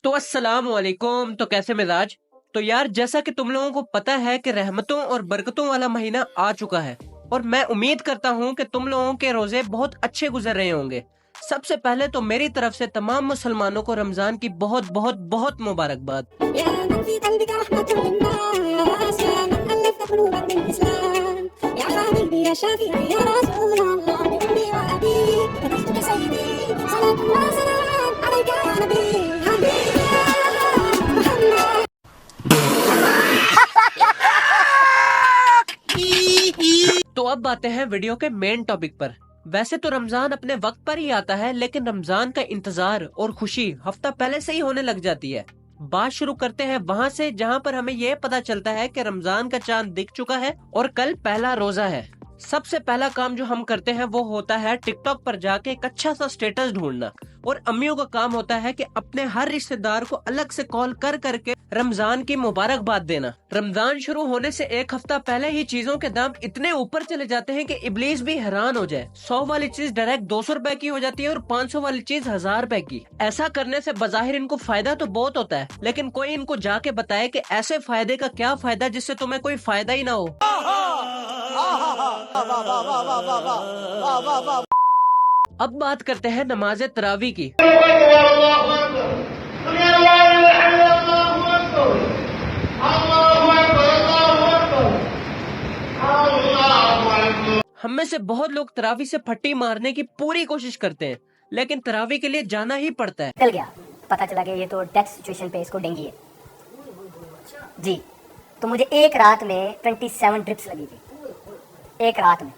تو अस्सलाम वालेकुम। तो कैसे मिजाज। तो यार जैसा कि तुम लोगों को पता है कि रहमतों और बरकतों वाला महीना आ चुका है और मैं उम्मीद करता हूँ कि तुम लोगों के रोजे बहुत अच्छे गुजर रहे होंगे। सबसे पहले तो मेरी तरफ से तमाम मुसलमानों को रमजान की बहुत बहुत बहुत मुबारकबाद। तो अब आते हैं वीडियो के मेन टॉपिक पर। वैसे तो रमजान अपने वक्त पर ही आता है, लेकिन रमजान का इंतजार और खुशी हफ्ता पहले से ही होने लग जाती है। बात शुरू करते हैं वहाँ से जहाँ पर हमें यह पता चलता है कि रमजान का चांद दिख चुका है और कल पहला रोजा है। सबसे पहला काम जो हम करते हैं वो होता है टिकटॉक पर जाके एक अच्छा सा स्टेटस ढूंढना, और अम्मियों का काम होता है कि अपने हर रिश्तेदार को अलग से कॉल कर करके रमजान की मुबारकबाद देना। रमजान शुरू होने से एक हफ्ता पहले ही चीजों के दाम इतने ऊपर चले जाते हैं कि इब्लीस भी हैरान हो जाए। 100 वाली चीज डायरेक्ट 200 रुपए की हो जाती है और 500 वाली चीज 1000 रुपए की। ऐसा करने से बजाहिर इनको फायदा तो बहुत होता है, लेकिन कोई इनको जाके बताए कि ऐसे फायदे का क्या फायदा जिससे तुम्हें कोई फायदा ही ना हो। अब बात करते हैं नमाज तरावी की। हम में से बहुत लोग तरावी से फट्टी मारने की पूरी कोशिश करते हैं, लेकिन तरावी के लिए जाना ही पड़ता है। चल गया, पता चला कि ये तो डेथ सिचुएशन पे इसको डेंगी है जी। तो मुझे एक रात में 27 ड्रिप्स लगी थी, एक रात में,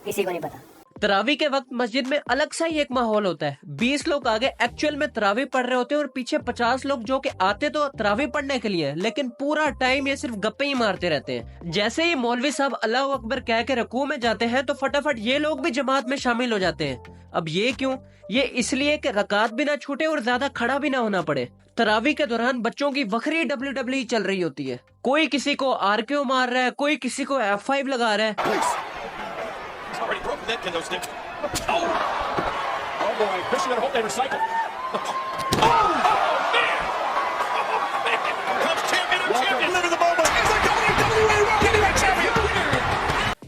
किसी को नहीं पता। तरावी के वक्त मस्जिद में अलग सा ही एक माहौल होता है। 20 लोग आगे एक्चुअल में तरावी पढ़ रहे होते हैं और पीछे 50 लोग जो कि आते तो तरावी पढ़ने के लिए, लेकिन पूरा टाइम ये सिर्फ गप्पे ही मारते रहते हैं। जैसे ही मौलवी साहब अल्लाह अकबर कह के रकू में जाते हैं तो फटाफट ये लोग भी जमात में शामिल हो जाते हैं। अब ये क्यों? ये इसलिए कि रकात भी ना छूटे और ज्यादा खड़ा भी ना होना पड़े। तरावी के दौरान बच्चों की वखरी WWE चल रही होती है। कोई किसी को RKO मार रहा है, कोई किसी को F5 लगा रहा है। Already broken that kendo stick. Oh boy, Christian, I hope they recycle. Oh man! Here comes champion of champions. Live in the moment. It's a WWE World Heavyweight Champion.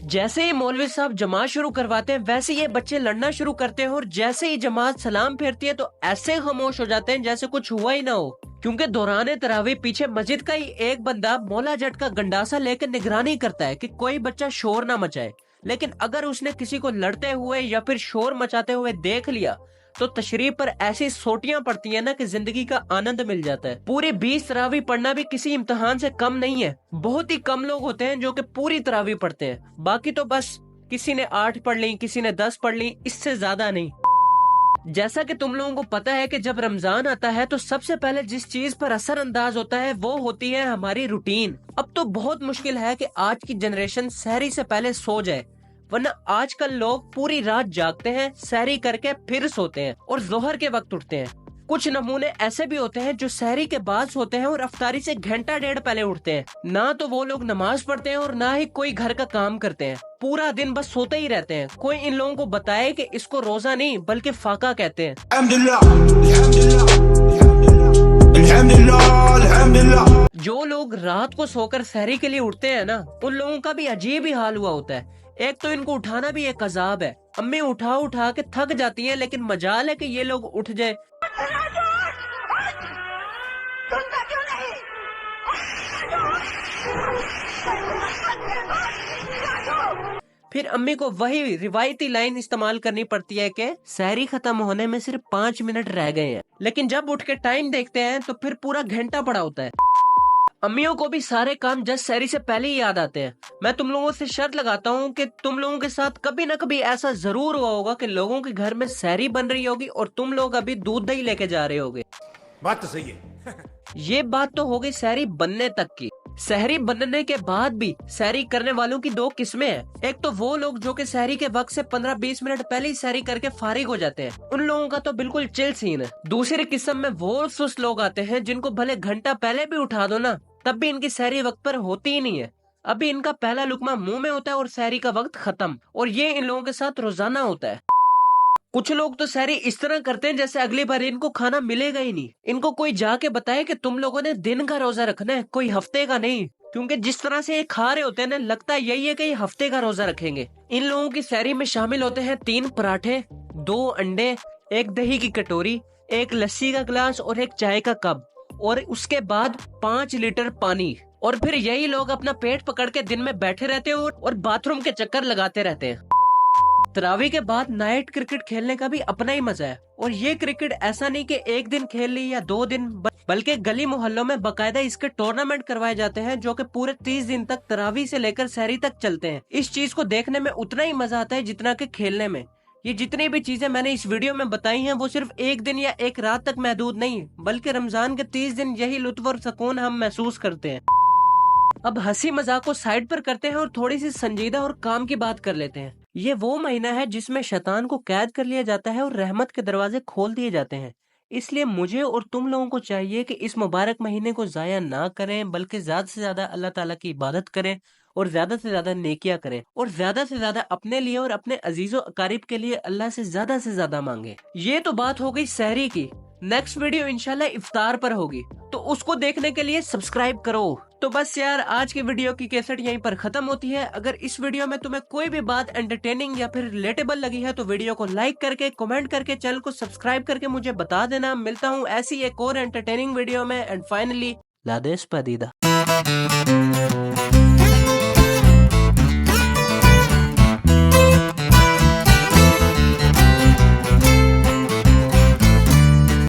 जैसे ही मौलवी साहब जमात शुरू करवाते हैं वैसे ये बच्चे लड़ना शुरू करते हैं, और जैसे ही जमात सलाम फेरती है तो ऐसे खामोश हो जाते हैं जैसे कुछ हुआ ही ना हो। क्योंकि दौरान तरावी पीछे मस्जिद का ही एक बंदा मौला जट का गंडासा लेकर निगरानी करता है कि कोई बच्चा शोर ना मचाए। लेकिन अगर उसने किसी को लड़ते हुए या फिर शोर मचाते हुए देख लिया तो तशरीफ पर ऐसी सोटियां पड़ती है ना कि जिंदगी का आनंद मिल जाता है। पूरी 20 तरावी पढ़ना भी किसी इम्तिहान से कम नहीं है। बहुत ही कम लोग होते हैं जो कि पूरी तरावी पढ़ते हैं, बाकी तो बस किसी ने 8 पढ़ ली, किसी ने 10 पढ़ ली, इससे ज्यादा नहीं। जैसा कि तुम लोगों को पता है कि जब रमजान आता है तो सबसे पहले जिस चीज पर असर अंदाज होता है वो होती है हमारी रूटीन। अब तो बहुत मुश्किल है कि आज की जनरेशन सहरी से पहले सो जाए, वरना आजकल लोग पूरी रात जागते हैं, सहरी करके फिर सोते हैं और जोहर के वक्त उठते हैं। कुछ नमूने ऐसे भी होते हैं जो सहरी के बाद सोते हैं और अफ्तारी से घंटा डेढ़ पहले उठते हैं। ना तो वो लोग नमाज पढ़ते हैं और ना ही कोई घर का काम करते हैं, पूरा दिन बस सोते ही रहते हैं। कोई इन लोगों को बताए कि इसको रोजा नहीं बल्कि फाका कहते हैं। जो लोग रात को सोकर सहरी के लिए उठते हैं ना, उन लोगों का भी अजीब ही हाल हुआ होता है। एक तो इनको उठाना भी एक अजाब है। अम्मी उठा उठा के थक जाती हैं, लेकिन मजाल है कि ये लोग उठ जाए। फिर अम्मी को वही रिवायती लाइन इस्तेमाल करनी पड़ती है कि सहरी खत्म होने में सिर्फ 5 मिनट रह गए हैं, लेकिन जब उठ के टाइम देखते हैं तो फिर पूरा घंटा पड़ा होता है। अम्मियों को भी सारे काम जस्ट सहरी से पहले ही याद आते हैं। मैं तुम लोगों से शर्त लगाता हूँ कि तुम लोगों के साथ कभी ना कभी ऐसा जरूर हुआ होगा कि लोगों के घर में सहरी बन रही होगी और तुम लोग अभी दूध दही लेके जा रहे होगे। बात तो सही है। ये बात तो हो गई सहरी बनने तक की। सहरी बनने के बाद भी सहरी करने वालों की 2 किस्में हैं। एक तो वो लोग जो कि सहरी के वक्त से 15-20 मिनट पहले ही सहरी करके फारिग हो जाते हैं, उन लोगों का तो बिल्कुल चिल सीन है। दूसरी किस्म में वो सुस्त लोग आते हैं जिनको भले घंटा पहले भी उठा दो ना, तब भी इनकी सहरी वक्त पर होती ही नहीं है। अभी इनका पहला लुकमा मुंह में होता है और सहरी का वक्त खत्म, और ये इन लोगों के साथ रोजाना होता है। कुछ लोग तो सहरी इस तरह करते हैं जैसे अगली बार इनको खाना मिलेगा ही नहीं। इनको कोई जाके बताए कि तुम लोगों ने दिन का रोजा रखना है, कोई हफ्ते का नहीं। क्योंकि जिस तरह से ये खा रहे होते हैं ना, लगता यही है कि ये हफ्ते का रोजा रखेंगे। इन लोगों की सहरी में शामिल होते हैं 3 पराठे, 2 अंडे, 1 दही की कटोरी, 1 लस्सी का गिलास और 1 चाय का कप, और उसके बाद 5 लीटर पानी। और फिर यही लोग अपना पेट पकड़ के दिन में बैठे रहते हैं और बाथरूम के चक्कर लगाते रहते हैं। तरावी के बाद नाइट क्रिकेट खेलने का भी अपना ही मजा है। और ये क्रिकेट ऐसा नहीं कि एक दिन खेल ली या 2 दिन, बल्कि गली मोहल्लों में बकायदा इसके टूर्नामेंट करवाए जाते हैं जो कि पूरे 30 दिन तक तरावी से लेकर सहरी तक चलते हैं। इस चीज को देखने में उतना ही मजा आता है जितना कि खेलने में। ये जितनी भी चीजें मैंने इस वीडियो में बताई हैं वो सिर्फ एक दिन या एक रात तक महदूद नहीं, बल्कि रमजान के 30 दिन यही लुत्फ और सुकून हम महसूस करते हैं। अब हंसी मजाक को साइड पर करते हैं और थोड़ी सी संजीदा और काम की बात कर लेते हैं। ये वो महीना है जिसमें शैतान को कैद कर लिया जाता है और रहमत के दरवाजे खोल दिए जाते हैं। इसलिए मुझे और तुम लोगों को चाहिए कि इस मुबारक महीने को जाया ना करें, बल्कि ज्यादा से ज्यादा अल्लाह ताला की इबादत करें और ज्यादा से ज्यादा नेकियां करें और ज्यादा से ज्यादा अपने लिए और अपने अजीजों अकारीब के लिए अल्लाह से ज्यादा मांगे। ये तो बात हो गई सहरी की। नेक्स्ट वीडियो इंशाल्लाह इफ्तार पर होगी, तो उसको देखने के लिए सब्सक्राइब करो। तो बस यार, आज की वीडियो की कैसेट यहीं पर खत्म होती है। अगर इस वीडियो में तुम्हें कोई भी बात एंटरटेनिंग या फिर रिलेटेबल लगी है तो वीडियो को लाइक करके, कमेंट करके, चैनल को सब्सक्राइब करके मुझे बता देना। मिलता हूँ ऐसी एक और एंटरटेनिंग वीडियो में। एंड फाइनली, लादेश पदीदा।